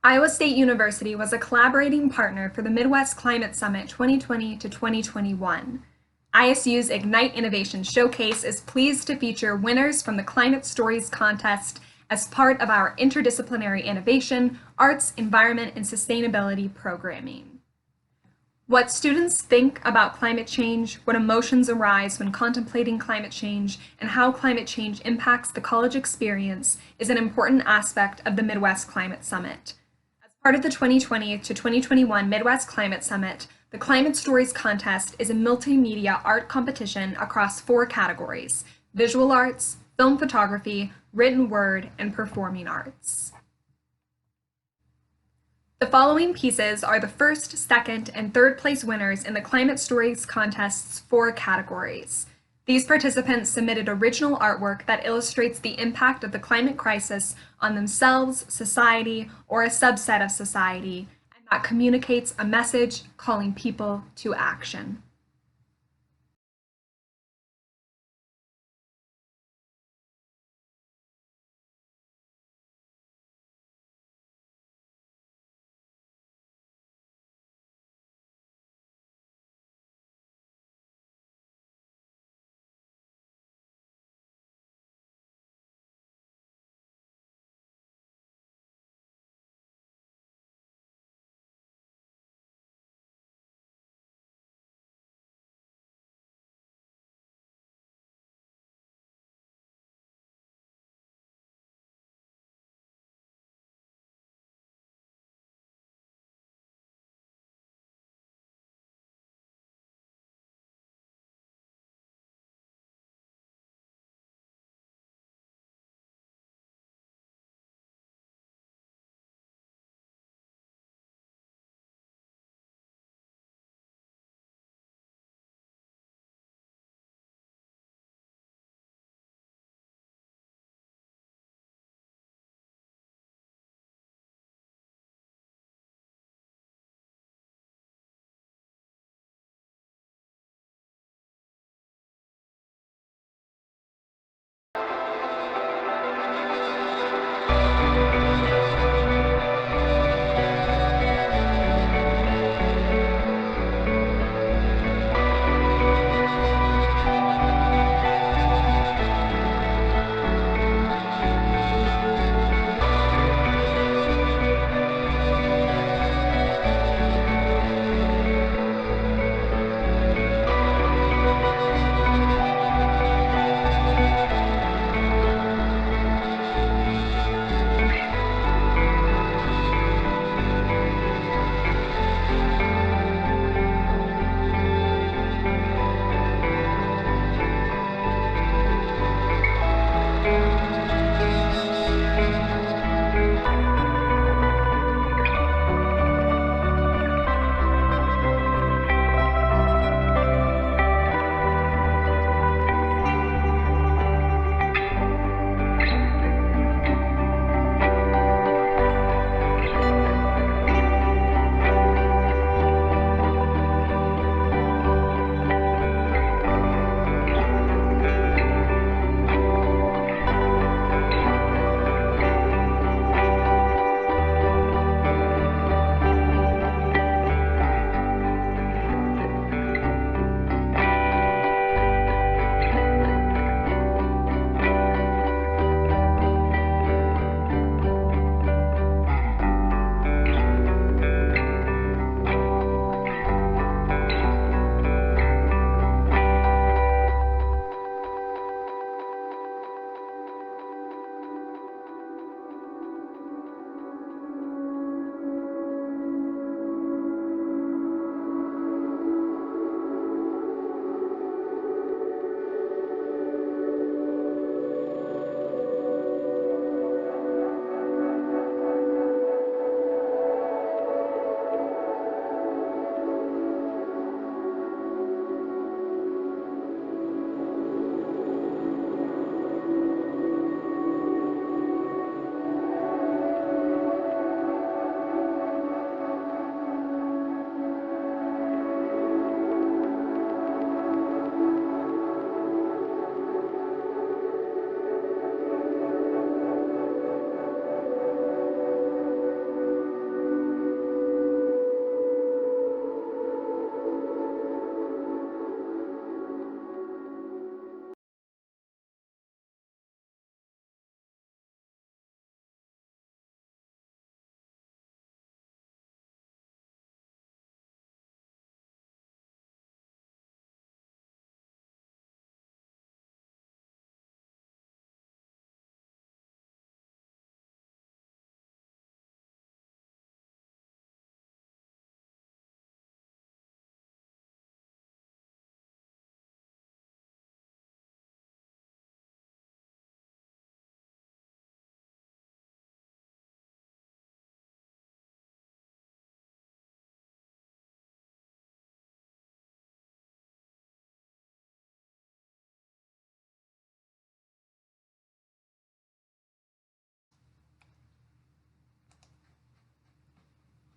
Iowa State University was a collaborating partner for the Midwest Climate Summit 2020 to Collaborating Partner for the Midwest Climate Summit 2020 to 2021. ISU's Ignite Innovation Showcase is pleased to feature winners from the Climate Stories contest as part of our interdisciplinary innovation, arts, environment, and sustainability programming. What students think about climate change, what emotions arise when contemplating climate change, and how climate change impacts the college experience is an important aspect of the Midwest Climate Summit. As part of the 2020 to 2021 Midwest Climate Summit, the Climate Stories Contest is a multimedia art competition across 4 categories: visual arts, film photography, written word, and performing arts. The following pieces are the first, second, and third place winners in the Climate Stories Contest's 4 categories. These participants submitted original artwork that illustrates the impact of the climate crisis on themselves, society, or a subset of society, and that communicates a message calling people to action.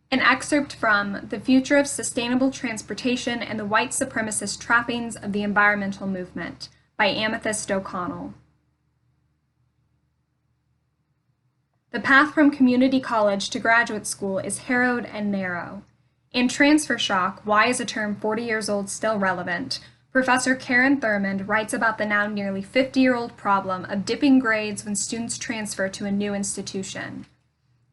An excerpt from The Future of Sustainable Transportation and the White Supremacist Trappings of the Environmental Movement by Amethyst O'Connell. The path from community college to graduate school is harrowed and narrow. In Transfer Shock, Why is a Term 40 Years Old Still Relevant?, Professor Karen Thurmond writes about the now nearly 50-year-old problem of dipping grades when students transfer to a new institution.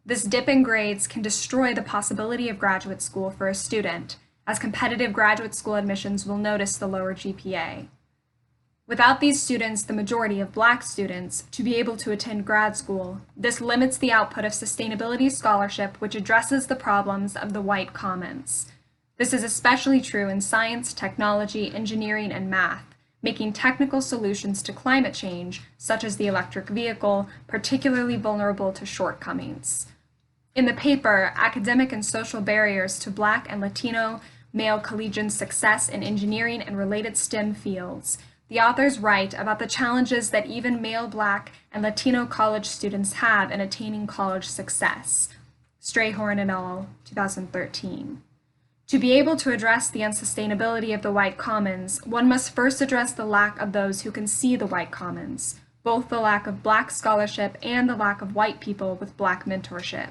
This dip in grades can destroy the possibility of graduate school for a student, as competitive graduate school admissions will notice the lower GPA. Without these students, the majority of Black students, to be able to attend grad school, this limits the output of sustainability scholarship, which addresses the problems of the white commons. This is especially true in science, technology, engineering, and math, making technical solutions to climate change, such as the electric vehicle, particularly vulnerable to shortcomings. In the paper, Academic and Social Barriers to Black and Latino Male Collegian Success in Engineering and Related STEM Fields, the authors write about the challenges that even male Black and Latino college students have in attaining college success. Strayhorn et al., 2013. To be able to address the unsustainability of the white commons, one must first address the lack of those who can see the white commons, both the lack of Black scholarship and the lack of white people with Black mentorship.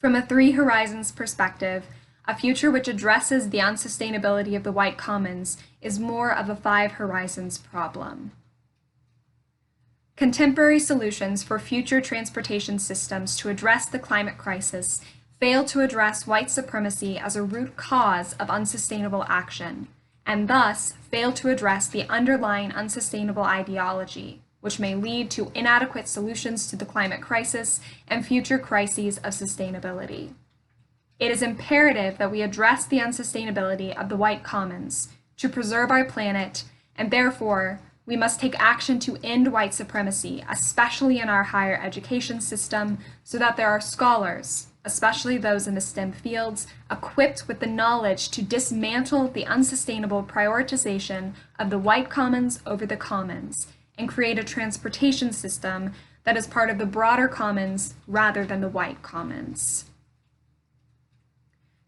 From a Three Horizons perspective, a future which addresses the unsustainability of the white commons is more of a Five Horizons problem. Contemporary solutions for future transportation systems to address the climate crisis fail to address white supremacy as a root cause of unsustainable action, and thus fail to address the underlying unsustainable ideology, which may lead to inadequate solutions to the climate crisis and future crises of sustainability. It is imperative that we address the unsustainability of the white commons to preserve our planet, and therefore we must take action to end white supremacy, especially in our higher education system, so that there are scholars, especially those in the STEM fields, equipped with the knowledge to dismantle the unsustainable prioritization of the white commons over the commons and create a transportation system that is part of the broader commons rather than the white commons.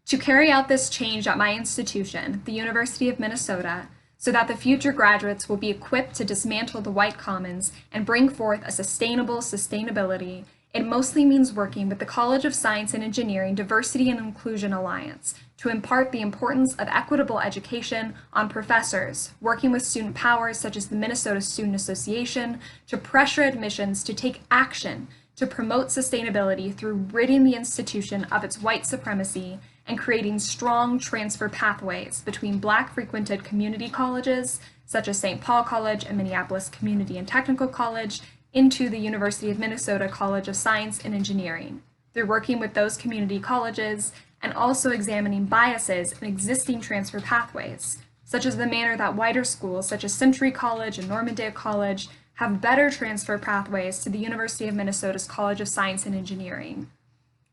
To carry out this change at my institution, the University of Minnesota, so that the future graduates will be equipped to dismantle the white commons and bring forth a sustainable sustainability, it mostly means working with the College of Science and Engineering Diversity and Inclusion Alliance to impart the importance of equitable education on professors, working with student powers such as the Minnesota Student Association to pressure admissions to take action to promote sustainability through ridding the institution of its white supremacy and creating strong transfer pathways between Black-frequented community colleges, such as St. Paul College and Minneapolis Community and Technical College, into the University of Minnesota College of Science and Engineering, through working with those community colleges and also examining biases in existing transfer pathways, such as the manner that whiter schools such as Century College and Normandale College have better transfer pathways to the University of Minnesota's College of Science and Engineering,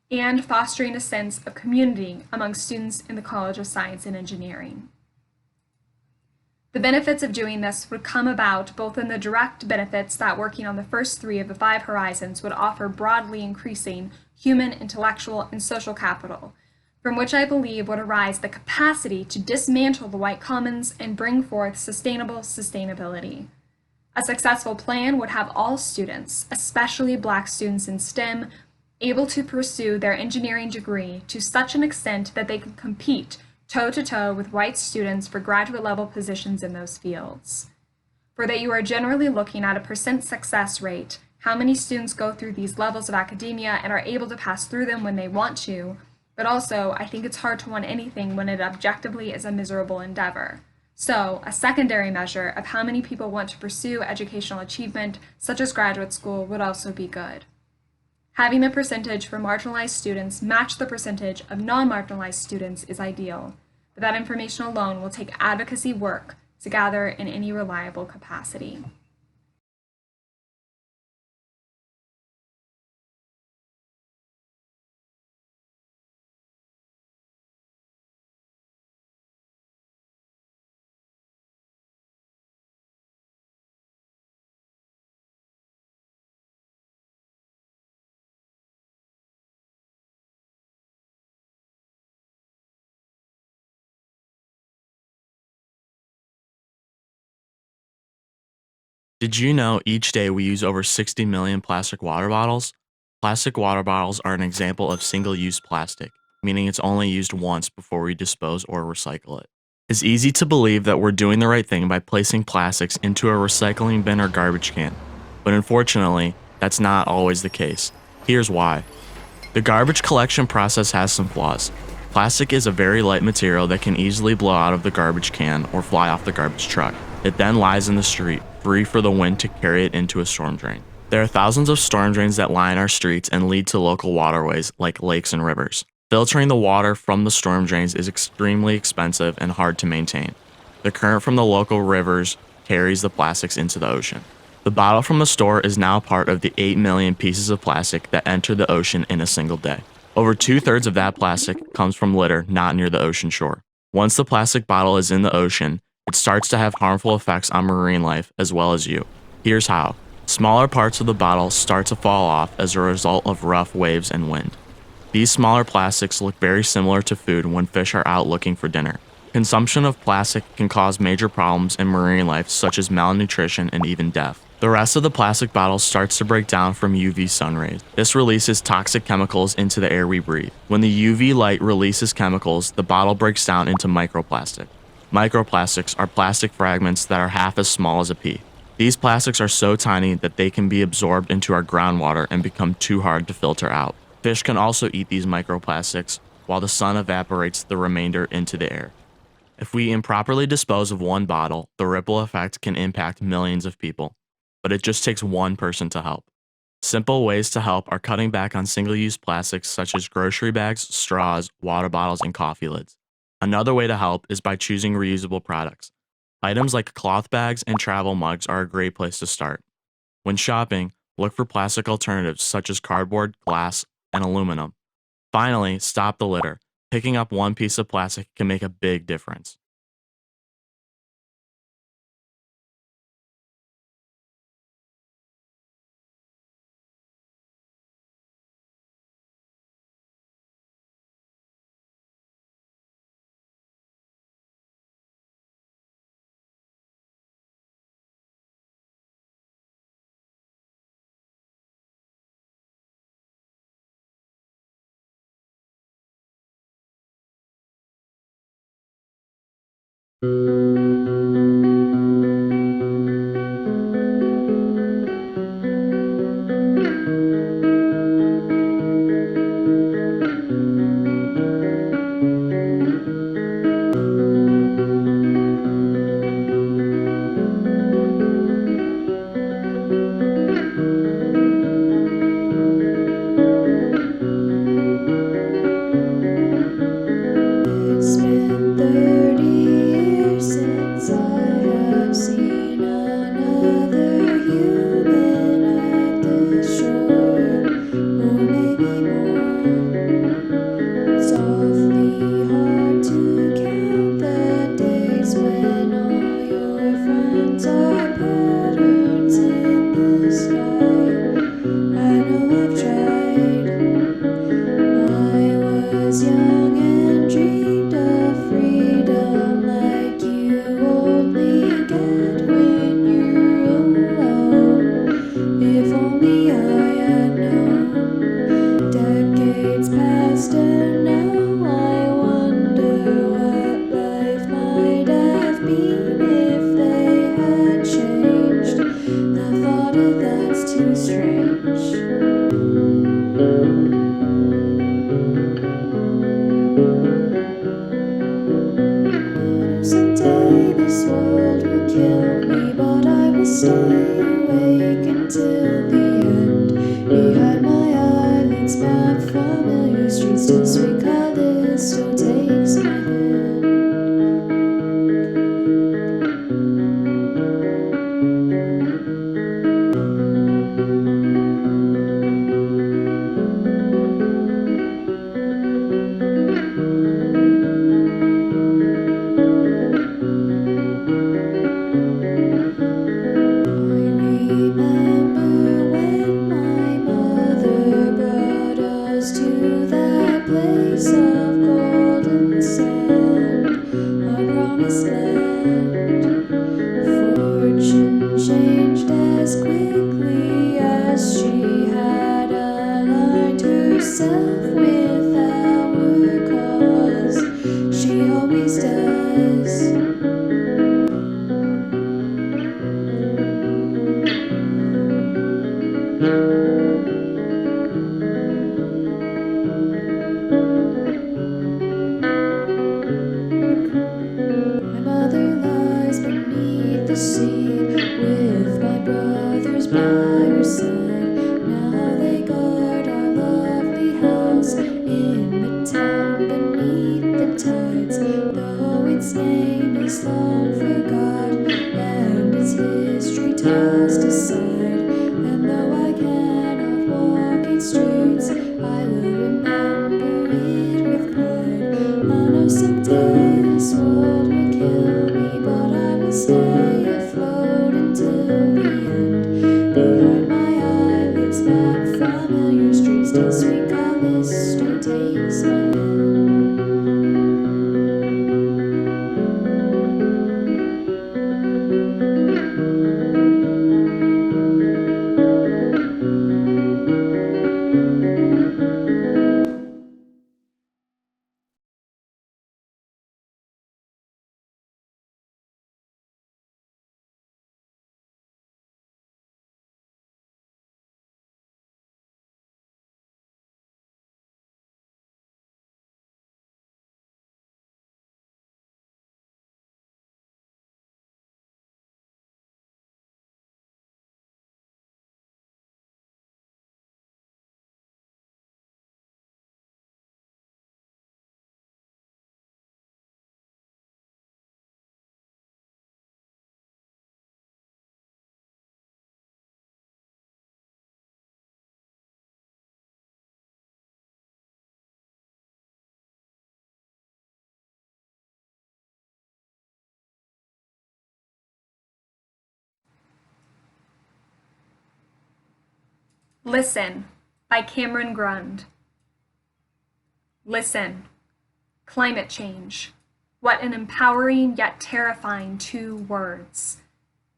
and fostering a sense of community among students in the College of Science and Engineering. The benefits of doing this would come about both in the direct benefits that working on the first three of the Five Horizons would offer, broadly increasing human, intellectual, and social capital, from which I believe would arise the capacity to dismantle the white commons and bring forth sustainable sustainability. A successful plan would have all students, especially Black students in STEM, able to pursue their engineering degree to such an extent that they can compete toe-to-toe with white students for graduate level positions in those fields. For that you are generally looking at a percent success rate, how many students go through these levels of academia and are able to pass through them when they want to, but also I think it's hard to want anything when it objectively is a miserable endeavor. So, a secondary measure of how many people want to pursue educational achievement, such as graduate school, would also be good. Having the percentage for marginalized students match the percentage of non-marginalized students is ideal, but that information alone will take advocacy work to gather in any reliable capacity. Did you know each day we use over 60 million plastic water bottles? Plastic water bottles are an example of single use plastic, meaning it's only used once before we dispose or recycle it. It's easy to believe that we're doing the right thing by placing plastics into a recycling bin or garbage can, but unfortunately, that's not always the case. Here's why. The garbage collection process has some flaws. Plastic is a very light material that can easily blow out of the garbage can or fly off the garbage truck. It then lies in the street, free for the wind to carry it into a storm drain. There are thousands of storm drains that line our streets and lead to local waterways like lakes and rivers. Filtering the water from the storm drains is extremely expensive and hard to maintain. The current from the local rivers carries the plastics into the ocean. The bottle from the store is now part of the 8 million pieces of plastic that enter the ocean in a single day. Over 2/3 of that plastic comes from litter not near the ocean shore. Once the plastic bottle is in the ocean, it starts to have harmful effects on marine life as well as you. Here's how. Smaller parts of the bottle start to fall off as a result of rough waves and wind. These smaller plastics look very similar to food when fish are out looking for dinner. Consumption of plastic can cause major problems in marine life such as malnutrition and even death. The rest of the plastic bottle starts to break down from UV sun rays. This releases toxic chemicals into the air we breathe. When the UV light releases chemicals, the bottle breaks down into microplastic. Microplastics are plastic fragments that are half as small as a pea. These plastics are so tiny that they can be absorbed into our groundwater and become too hard to filter out. Fish can also eat these microplastics, while the sun evaporates the remainder into the air. If we improperly dispose of one bottle, the ripple effect can impact millions of people. But it just takes one person to help. Simple ways to help are cutting back on single-use plastics such as grocery bags, straws, water bottles, and coffee lids. Another way to help is by choosing reusable products. Items like cloth bags and travel mugs are a great place to start. When shopping, look for plastic alternatives such as cardboard, glass, and aluminum. Finally, stop the litter. Picking up one piece of plastic can make a big difference. It's been 30 years since I have seen another human at the shore, or maybe more. It's awfully hard to count the days when all your friends are patterns in the sky. I know I've tried. I was young and dreamed of freedom like you only get when you're alone. If only I had known. Decades passed and now I wonder what life might have been if they had changed. The thought of that's too strange. Someday this world will kill me, but I will stay awake until the end. Behind my eyelids, map familiar streets till sweet Callisto takes my hand. I remember My mother lies beneath the sea with my brothers by her side. Now they guard our lovely house in the town beneath the tides. Though its name is long forgot and its history tossed aside, and though I cannot walk its streets, I will remember it with pride. I know someday this world will kill me, but I will stay afloat until the end. Behind my eyelids, that familiar street still sweet Callisto takes my hand. Listen by Cameron Grund. Listen. Climate change. What an empowering yet terrifying 2 words.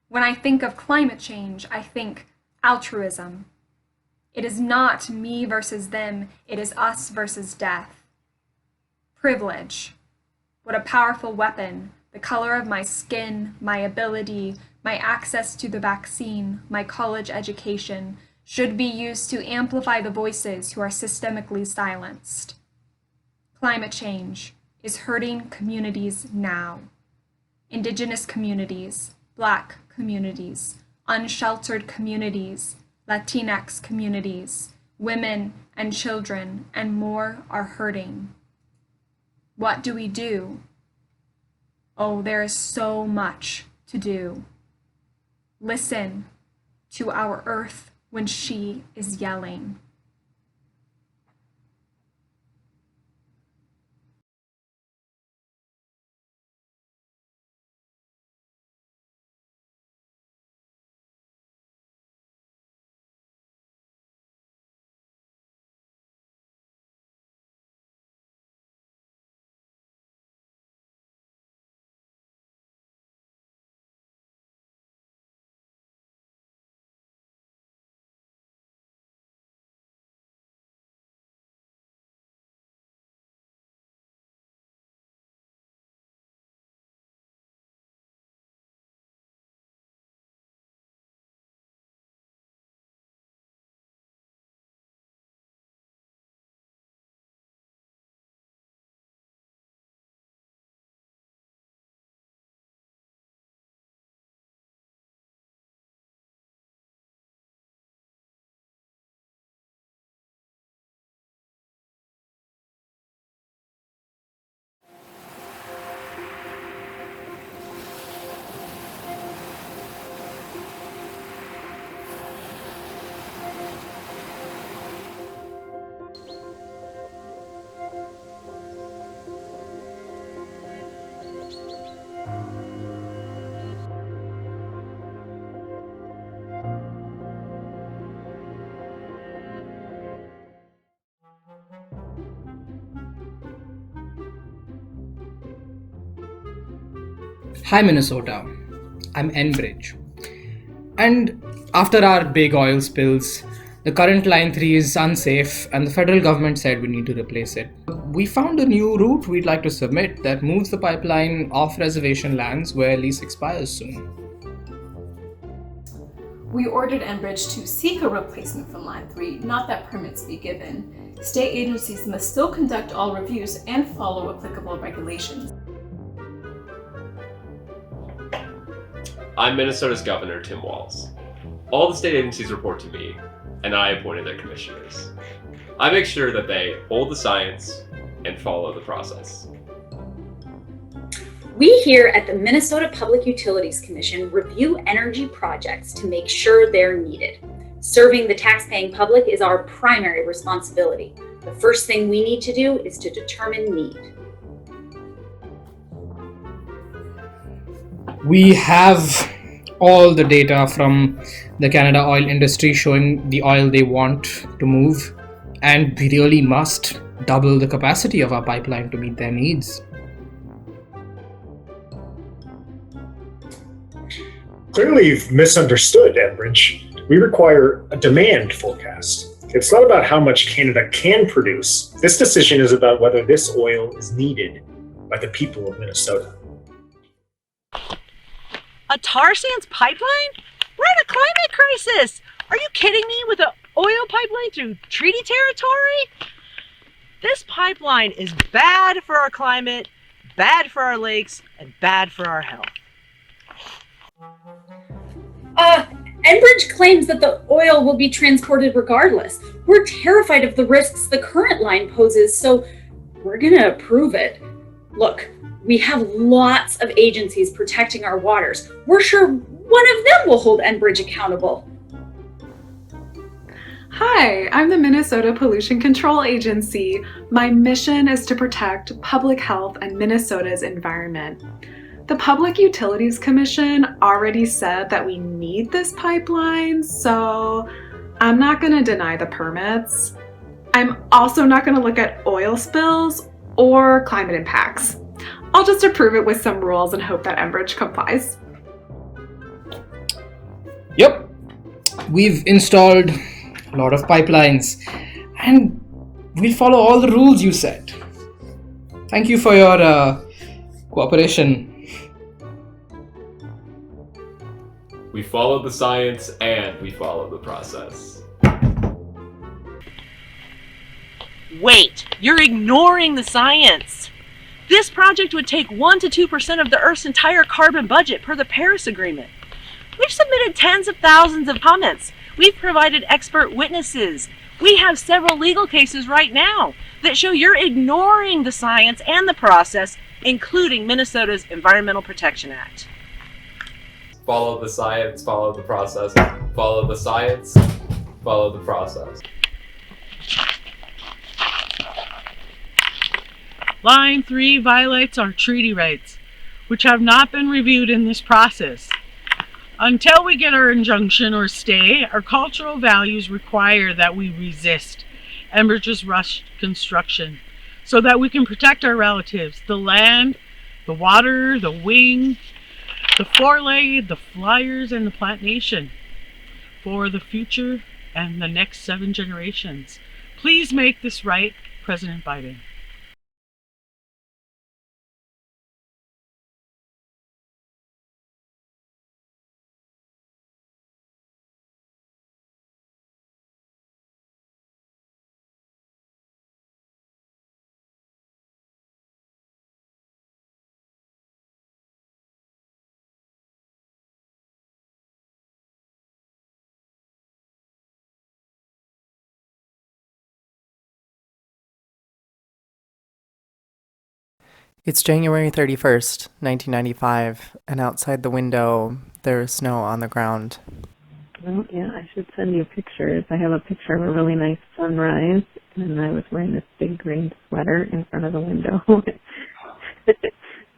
When I think of climate change, I think altruism. It is not me versus them, it is us versus death. Privilege. What a powerful weapon. The color of my skin, my ability, my access to the vaccine, my college education should be used to amplify the voices who are systemically silenced. Climate change is hurting communities now. Indigenous communities, Black communities, unsheltered communities, Latinx communities, women and children, and more are hurting. What do we do? Oh, there is so much to do. Listen to our earth when she is yelling. Hi, Minnesota. I'm Enbridge. And after our big oil spills, the current Line 3 is unsafe, and the federal government said we need to replace it. We found a new route we'd like to submit that moves the pipeline off reservation lands where lease expires soon. We ordered Enbridge to seek a replacement for Line 3, not that permits be given. State agencies must still conduct all reviews and follow applicable regulations. I'm Minnesota's Governor, Tim Walz. All the state agencies report to me, and I appointed their commissioners. I make sure that they hold the science and follow the process. We here at the Minnesota Public Utilities Commission review energy projects to make sure they're needed. Serving the taxpaying public is our primary responsibility. The first thing we need to do is to determine need. We have all the data from the Canada oil industry showing the oil they want to move, and we really must double the capacity of our pipeline to meet their needs. Clearly, you've misunderstood, Enbridge. We require a demand forecast. It's not about how much Canada can produce. This decision is about whether this oil is needed by the people of Minnesota. A tar sands pipeline? We're in a climate crisis! Are you kidding me, with an oil pipeline through treaty territory? This pipeline is bad for our climate, bad for our lakes, and bad for our health. Enbridge claims that the oil will be transported regardless. We're terrified of the risks the current line poses, so we're gonna approve it. Look, we have lots of agencies protecting our waters. We're sure one of them will hold Enbridge accountable. Hi, I'm the Minnesota Pollution Control Agency. My mission is to protect public health and Minnesota's environment. The Public Utilities Commission already said that we need this pipeline, so I'm not going to deny the permits. I'm also not going to look at oil spills or climate impacts. I'll just approve it with some rules and hope that Enbridge complies. Yep, we've installed a lot of pipelines and we'll follow all the rules you set. Thank you for your cooperation. We follow the science and we follow the process. Wait, you're ignoring the science. This project would take 1 to 2% of the Earth's entire carbon budget per the Paris Agreement. We've submitted tens of thousands of comments. We've provided expert witnesses. We have several legal cases right now that show you're ignoring the science and the process, including Minnesota's Environmental Protection Act. Follow the science, follow the process. Follow the science, follow the process. Line 3 violates our treaty rights, which have not been reviewed in this process. Until we get our injunction or stay, our cultural values require that we resist Enbridge's rushed construction so that we can protect our relatives, the land, the water, the wing, the four-legged, the flyers, and the plant nation for the future and the next 7 generations. Please make this right, President Biden. It's January 31st, 1995, and outside the window, there is snow on the ground. Well, yeah, I should send you pictures. I have a picture of a really nice sunrise, and I was wearing this big green sweater in front of the window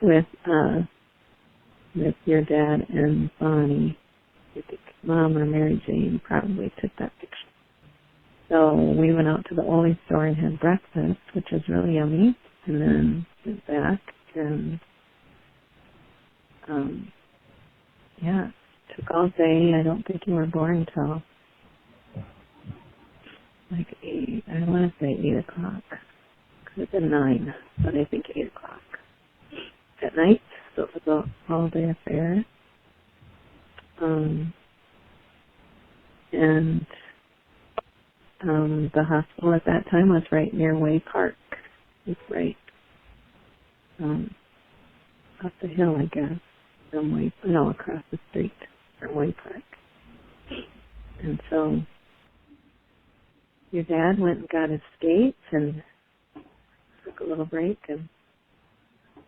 with your dad and Bonnie. I think Mom or Mary Jane probably took that picture. So we went out to the Ole store and had breakfast, which was really yummy, and then went back and yeah, took all day. I don't think you were born till like 8, I want to say 8 o'clock. Could have been 9, but I think 8 o'clock at night. So it was an all-day affair. And the hospital at that time was right near Way Park. It's right up the hill, I guess, from across the street from Way Park. And so your dad went and got his skates and took a little break, and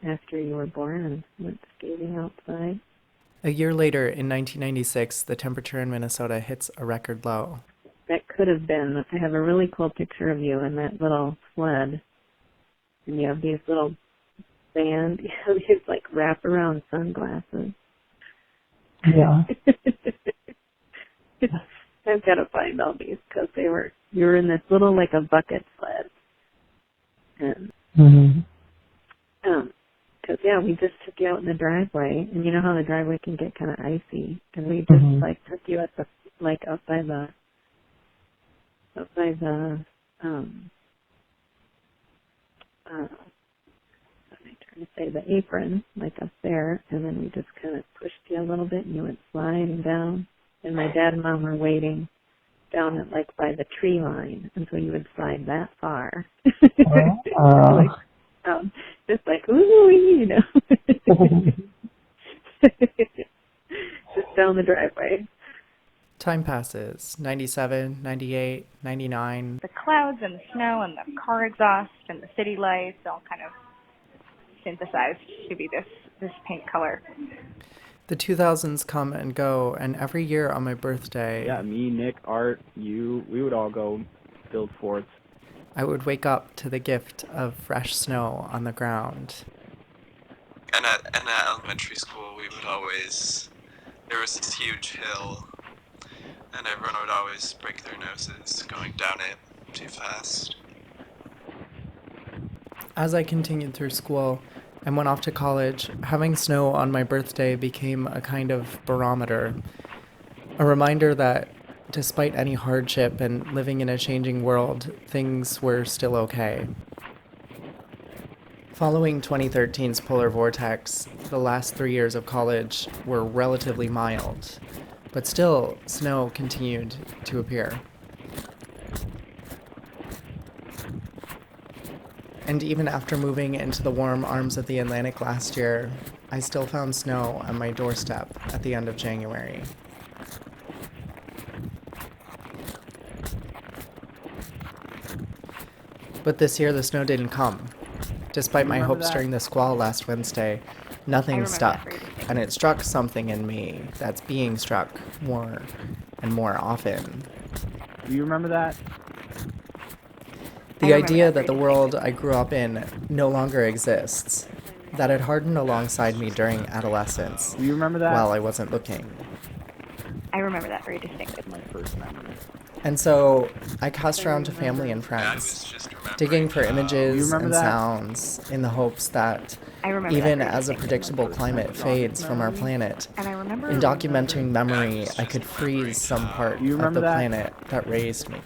after you were born, and went skating outside. A year later, in 1996, the temperature in Minnesota hits a record low. That could have been. I have a really cool picture of you in that little sled, and you have these little band, you have these like wraparound sunglasses. Yeah. I've got to find all these because you were in this little like a bucket sled, and because we just took you out in the driveway, and you know how the driveway can get kind of icy, and we just like took you at the up by the what am I trying to say, the apron, like up there, and then we just kind of pushed you a little bit, and you went sliding down, and my dad and mom were waiting down at like by the tree line, and so you would slide that far. Just like, ooh, you know. Just down the driveway. Time passes. 97, 98, 99. The clouds and the snow and the car exhaust and the city lights all kind of synthesized to be this pink color. The 2000s come and go, and every year on my birthday... Yeah, me, Nick, Art, you, we would all go build forts. I would wake up to the gift of fresh snow on the ground. And at elementary school, we would always... There was this huge hill, and everyone would always break their noses going down it too fast. As I continued through school and went off to college, having snow on my birthday became a kind of barometer, a reminder that despite any hardship and living in a changing world, things were still okay. Following 2013's polar vortex, the last 3 years of college were relatively mild, but still, snow continued to appear. And even after moving into the warm arms of the Atlantic last year, I still found snow on my doorstep at the end of January. But this year the snow didn't come. Despite my hopes during the squall last Wednesday, nothing stuck, and it struck something in me that's being struck more and more often. Do you remember that? The idea that the world I grew up in no longer exists, that it hardened alongside me during adolescence. Do you remember that? While I wasn't looking. I remember that very distinctly. My first memory. And so I cast around to family and friends, digging for images and sounds in the hopes that even as a predictable climate fades from our planet, in documenting memory, I could freeze some part of the planet that raised me.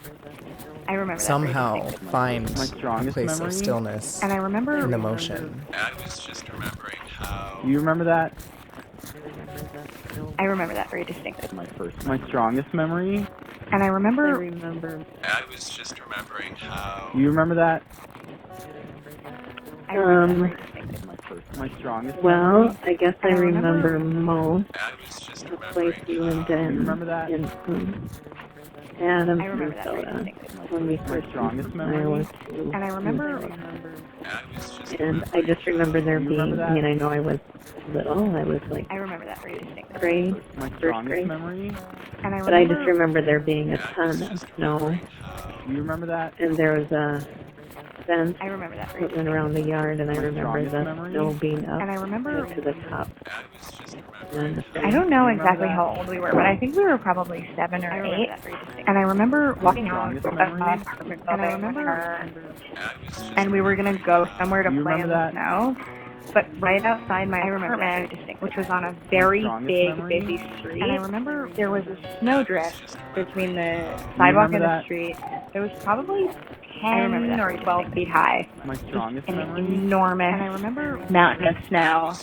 I remember somehow that find a place of stillness and I remember in the motion. I was just remembering how... Do you remember that? I remember that very distinctly. My strongest memory? And I remember... I was just remembering how... Do you remember that? I remember that very distinctly. My strongest Well, memory? I guess I remember most the place we lived in. Do you remember that? In Adams, Minnesota, when we first strongest moved memory? Iowa to and I remember... And I just remember there being, I mean, I know I was little, I was like I remember that very distinctly. grade, My first strongest grade, memory? And but I just remember there being a ton of snow, Do you remember that? and there was a fence I remember that very that went around the yard, and I My remember the strongest memory? snow being up And I remember... to the top. And the I don't know Do you remember exactly that? how old we were, but I think we were probably 7 or 8. And I remember walking out of Strongest an memory? apartment building, and we were going to go somewhere to Do you play in remember the snow. But right outside my apartment, which was on a very strongest big, memory? busy street, and I remember there was a snowdrift between the sidewalk and the that? street. It was probably 10 or 12 feet high. My strongest An memory? enormous mountain of snow.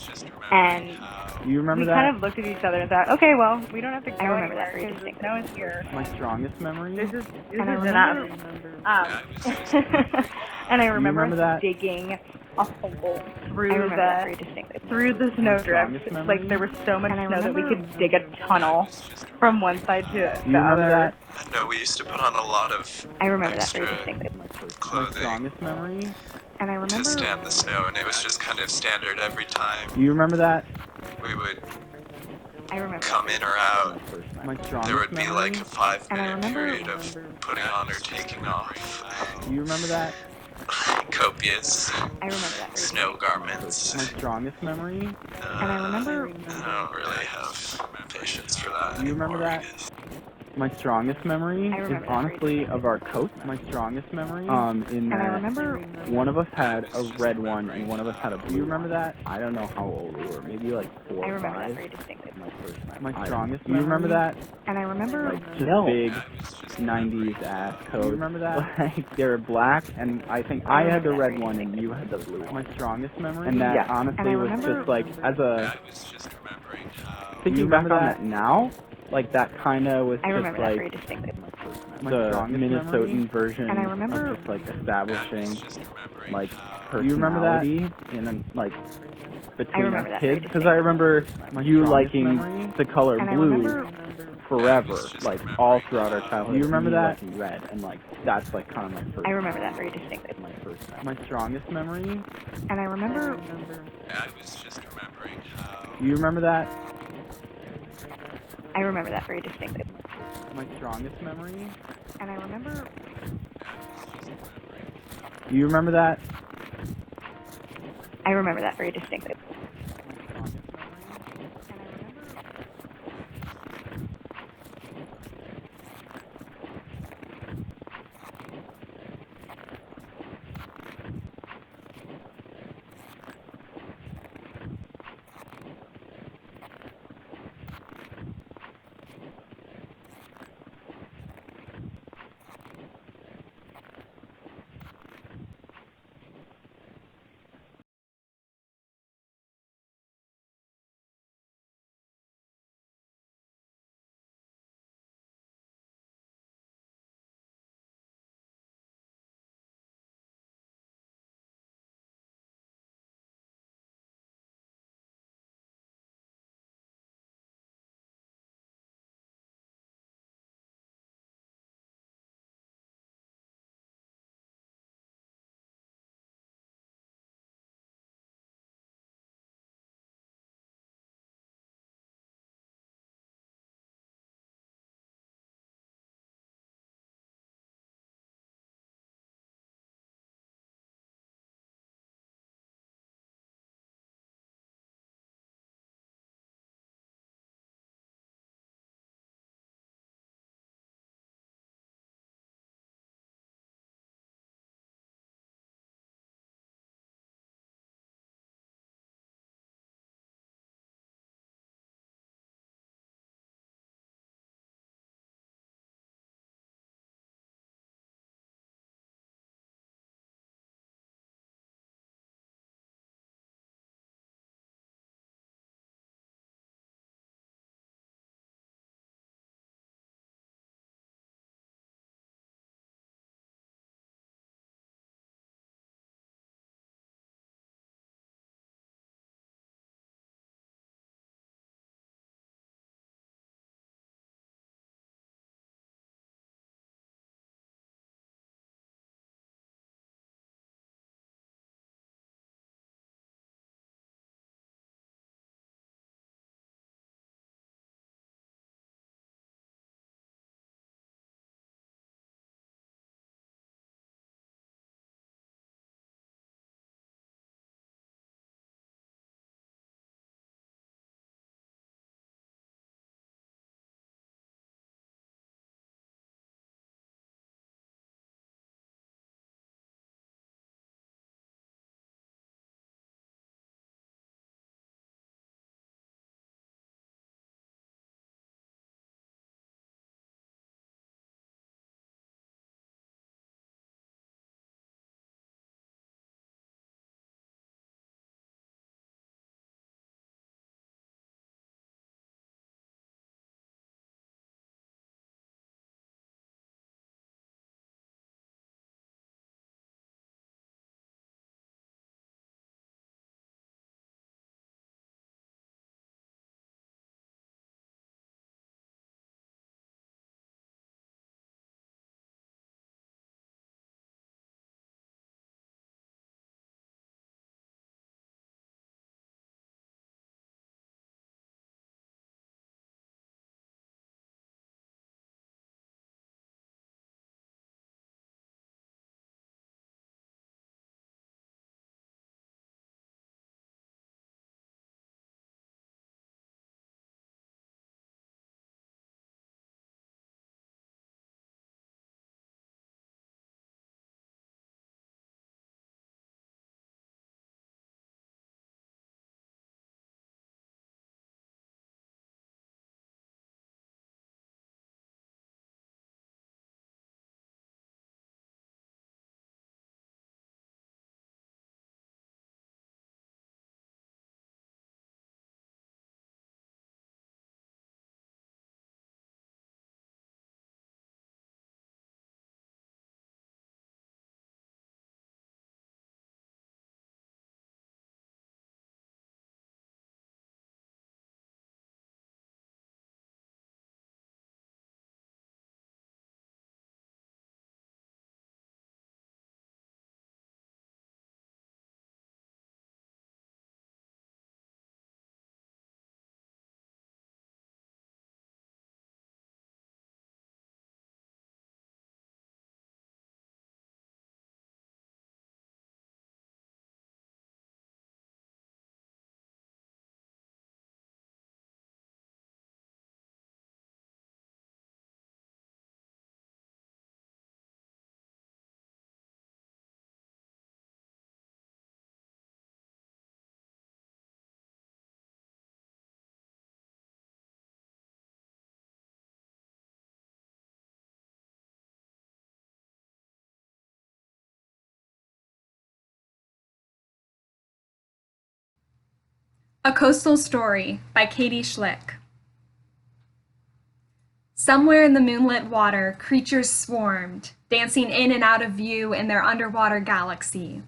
And You remember we that? kind of looked at each other and thought, okay, well, we don't have to go I remember anywhere that very because distinctly. no one's here. My strongest memory. This is And I enough. And I remember, remember us that? digging a hole I through remember that very distinctly. the snowdrifts. strongest Like there was so much And I snow that we remember- could dig a tunnel from one side to the You remember other. that? No, we used to put on a lot of I remember that extra very distinctly. My clothing strongest memory. And I to remember stand the snow, and it was just kind of standard every time You remember that? we would I remember come in or out. My strongest There would be memory. like a 5 And I minute remember- period of putting on or taking off You remember that? copious I remember that very snow garments. My strongest memory. And I remember- I don't really have patience for that. You remember anymore, that? I guess. My strongest memory I is remember that honestly of our coat. My strongest memory. In And I that remember- one of us had a red one and one of us had a blue. You remember that? I don't know how old we were. Maybe like 4 I or remember 5. that very distinctly. My strongest memory. You remember that? And I remember Like just big 90s ass coats. You remember that? Like they were black, and I think I had the red one and you had the blue. My strongest memory, and that honestly was remember- just like as a I was just remembering how thinking back on that now, like that kind of was I just remember that very like distinctly. the Minnesotan version And I remember- of just like establishing just remembering like how you remember that in like between remember us that very kids because I remember you liking memory. the color And I blue remember- forever, like all throughout our childhood. You remember me that? Liking red, and like that's like kind of my first. I remember that very distinctly. My strongest memory. And I remember I was just remembering how You remember that? I remember that very distinctly. My strongest memory. And I remember You remember that? I remember that very distinctly. A Coastal Story by Katie Schlick. Somewhere in the moonlit water, creatures swarmed, dancing in and out of view in their underwater galaxy.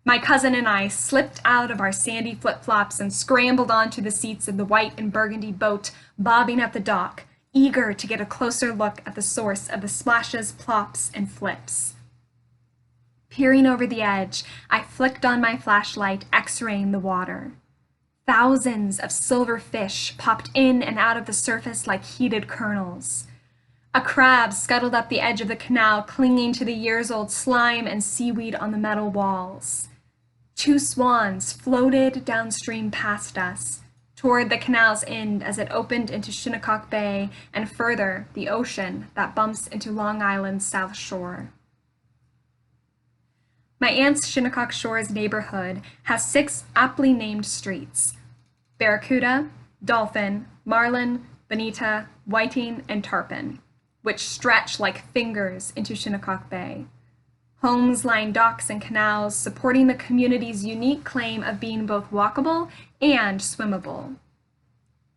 My cousin and I slipped out of our sandy flip-flops and scrambled onto the seats of the white and burgundy boat bobbing at the dock, eager to get a closer look at the source of the splashes, plops, and flips. Peering over the edge, I flicked on my flashlight, x-raying the water. Thousands of silver fish popped in and out of the surface like heated kernels. A crab scuttled up the edge of the canal, clinging to the years-old slime and seaweed on the metal walls. 2 swans floated downstream past us, toward the canal's end as it opened into Shinnecock Bay and further, the ocean that bumps into Long Island's South Shore. My aunt's Shinnecock Shores neighborhood has 6 aptly named streets: Barracuda, Dolphin, Marlin, Bonita, Whiting, and Tarpon, which stretch like fingers into Shinnecock Bay. Homes line docks and canals, supporting the community's unique claim of being both walkable and swimmable.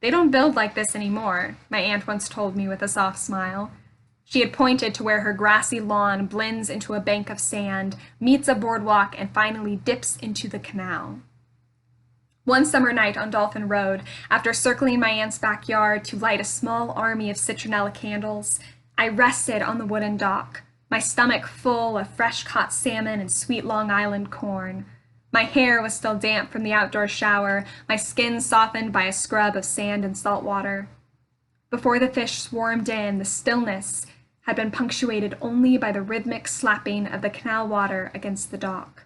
They don't build like this anymore, my aunt once told me with a soft smile. She had pointed to where her grassy lawn blends into a bank of sand, meets a boardwalk, and finally dips into the canal. One summer night on Dolphin Road, after circling my aunt's backyard to light a small army of citronella candles, I rested on the wooden dock, my stomach full of fresh-caught salmon and sweet Long Island corn. My hair was still damp from the outdoor shower, my skin softened by a scrub of sand and salt water. Before the fish swarmed in, the stillness had been punctuated only by the rhythmic slapping of the canal water against the dock.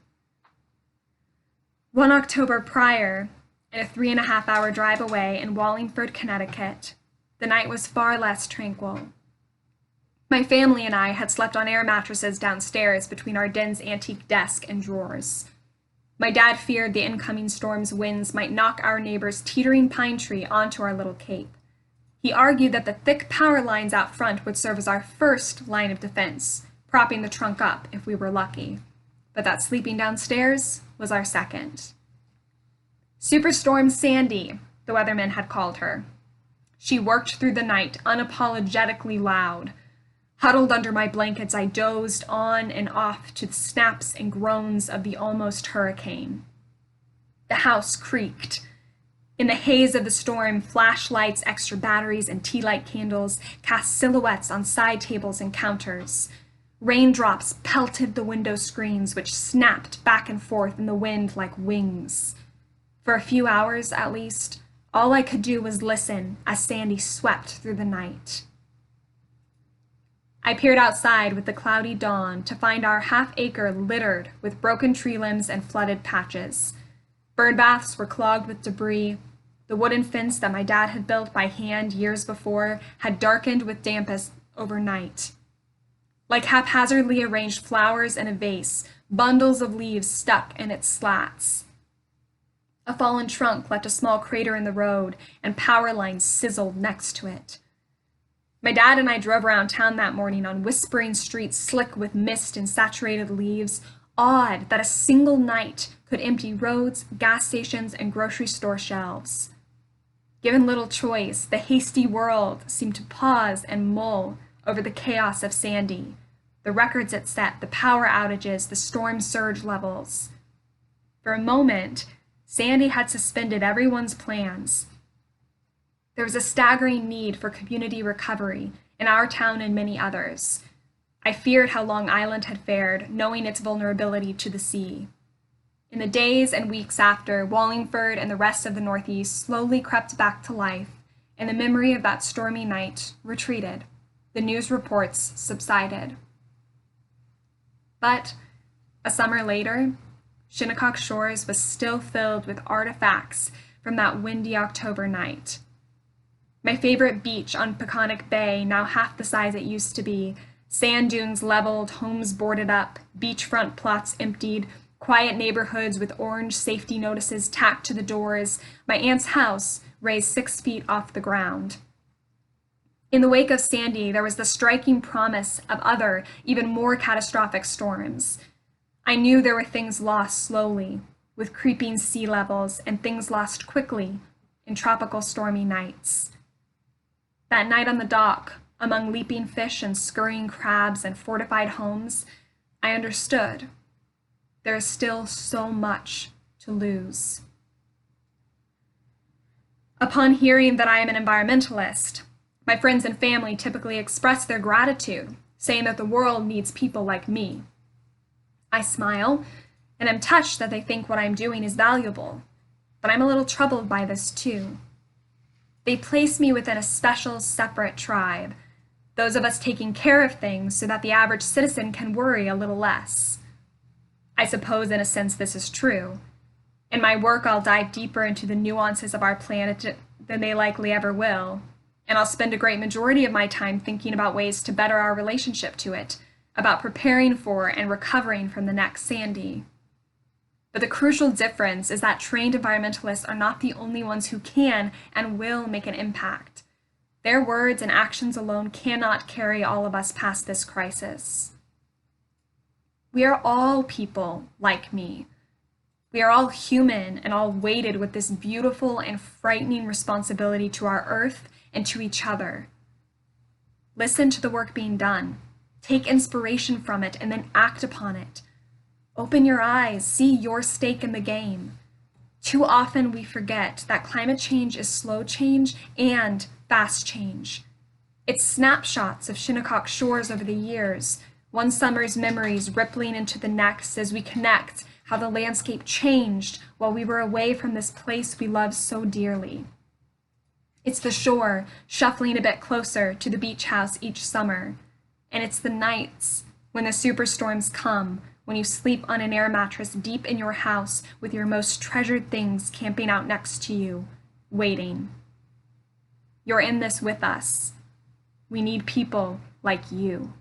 One October prior, in a 3.5-hour drive away in Wallingford, Connecticut, the night was far less tranquil. My family and I had slept on air mattresses downstairs between our den's antique desk and drawers. My dad feared the incoming storm's winds might knock our neighbor's teetering pine tree onto our little cape. He argued that the thick power lines out front would serve as our first line of defense, propping the trunk up if we were lucky, but that sleeping downstairs was our second. Superstorm Sandy, the weathermen had called her. She worked through the night, unapologetically loud. Huddled under my blankets, I dozed on and off to the snaps and groans of the almost hurricane. The house creaked. In the haze of the storm, flashlights, extra batteries, and tea light candles cast silhouettes on side tables and counters. Raindrops pelted the window screens, which snapped back and forth in the wind like wings. For a few hours, at least, all I could do was listen as Sandy swept through the night. I peered outside with the cloudy dawn to find our half-acre littered with broken tree limbs and flooded patches. Bird baths were clogged with debris. The wooden fence that my dad had built by hand years before had darkened with dampness overnight. Like haphazardly arranged flowers in a vase, bundles of leaves stuck in its slats. A fallen trunk left a small crater in the road, and power lines sizzled next to it. My dad and I drove around town that morning on whispering streets slick with mist and saturated leaves, awed that a single night could empty roads, gas stations, and grocery store shelves. Given little choice, the hasty world seemed to pause and mull over the chaos of Sandy, the records it set, the power outages, the storm surge levels. For a moment, Sandy had suspended everyone's plans. There was a staggering need for community recovery in our town and many others. I feared how Long Island had fared, knowing its vulnerability to the sea. In the days and weeks after, Wallingford and the rest of the Northeast slowly crept back to life, and the memory of that stormy night retreated. The news reports subsided. But a summer later, Shinnecock Shores was still filled with artifacts from that windy October night. My favorite beach on Peconic Bay, now half the size it used to be, sand dunes leveled, homes boarded up, beachfront plots emptied, quiet neighborhoods with orange safety notices tacked to the doors, my aunt's house raised 6 feet off the ground. In the wake of Sandy, there was the striking promise of other, even more catastrophic storms. I knew there were things lost slowly, with creeping sea levels and things lost quickly in tropical stormy nights. That night on the dock, among leaping fish and scurrying crabs and fortified homes, I understood. There is still so much to lose. Upon hearing that I am an environmentalist, my friends and family typically express their gratitude, saying that the world needs people like me. I smile, and am touched that they think what I'm doing is valuable, but I'm a little troubled by this too. They place me within a special, separate tribe, those of us taking care of things so that the average citizen can worry a little less. I suppose in a sense this is true. In my work, I'll dive deeper into the nuances of our planet than they likely ever will, and I'll spend a great majority of my time thinking about ways to better our relationship to it, about preparing for and recovering from the next Sandy. But the crucial difference is that trained environmentalists are not the only ones who can and will make an impact. Their words and actions alone cannot carry all of us past this crisis. We are all people like me. We are all human and all weighted with this beautiful and frightening responsibility to our earth and to each other. Listen to the work being done. Take inspiration from it and then act upon it. Open your eyes, see your stake in the game. Too often we forget that climate change is slow change and fast change. It's snapshots of Shinnecock shores over the years, one summer's memories rippling into the next as we connect how the landscape changed while we were away from this place we love so dearly. It's the shore shuffling a bit closer to the beach house each summer, and it's the nights when the superstorms come, when you sleep on an air mattress deep in your house with your most treasured things camping out next to you, waiting. You're in this with us. We need people like you.